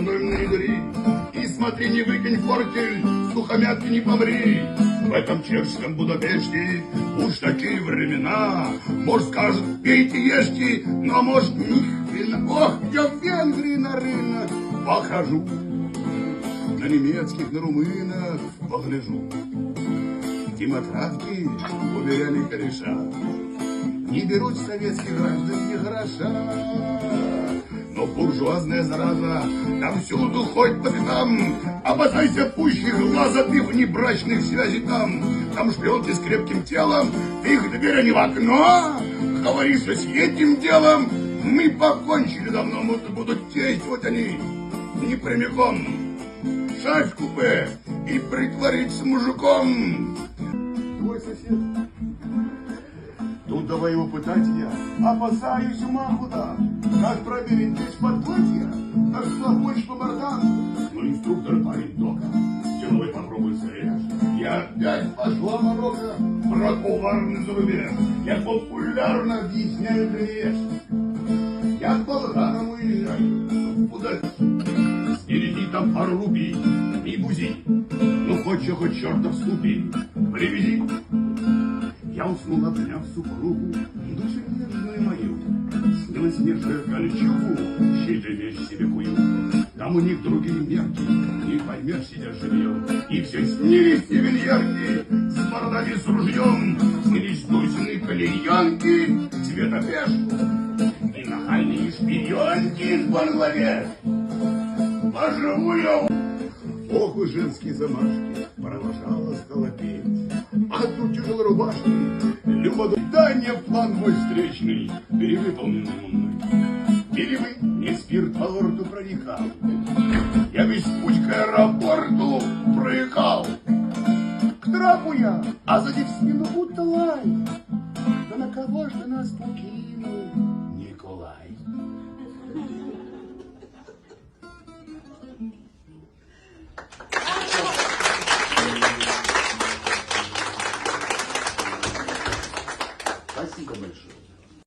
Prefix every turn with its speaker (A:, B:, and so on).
A: Паранойно не дури, и смотри, не выкинь фортель, сухомятки не помри. В этом чешском Будапеште уж такие времена. Может, скажут, пейте, ешьте, но, может, ни хрена. Ох, я в Венгрии на рынок похожу, на немецких, на румынах погляжу. Демократки, уверяли кореша, не берут советских граждан ни гроша. Но буржуазная зараза там всюду ходит по пятам. Опасайся пуще глаза ты внебрачных связей там. Там шпионки с крепким телом, ты их дверь не в окно. Говоришь, что с этим делом мы покончили давно. Будут действовать они не прямиком. Шаг в купе и притвориться мужиком. Твой сосед. Тут давай его пытать я, опасаюсь ума куда. Как проверить здесь под платье, как слабочь по бортам. Но инструктор парень дока, деловой попробуй срежь. Я опять пошла морока про коварный зарубеж. Я популярно объясняю древес. Я к болгарам уезжаю, куда спереди там пару рубий и бузи. Ну хоть чертов ступи, привези. Я уснул, обняв супругу, душу нежную мою. Снилась мне же кольчугу, щиты вещь себе кую. Там у них другие мерки, не поймешь, сидя живьем. И все снились севильярки, с бородами с ружьем. Снились Дусины кальянки, цвета пешку. И нахальные шпионки с Бангладеш. Поживу я. Ох вы женские замашки, продолжала сколопеть. А тут тяжело рубашки, любодание план мой встречный, перевыполненный мной. Или вы не спирт по лорду проникал, я весь путь к аэропорту проехал. К трапу я, а сзади в спину будто лай. Да на кого ж ты нас покинул, Николай?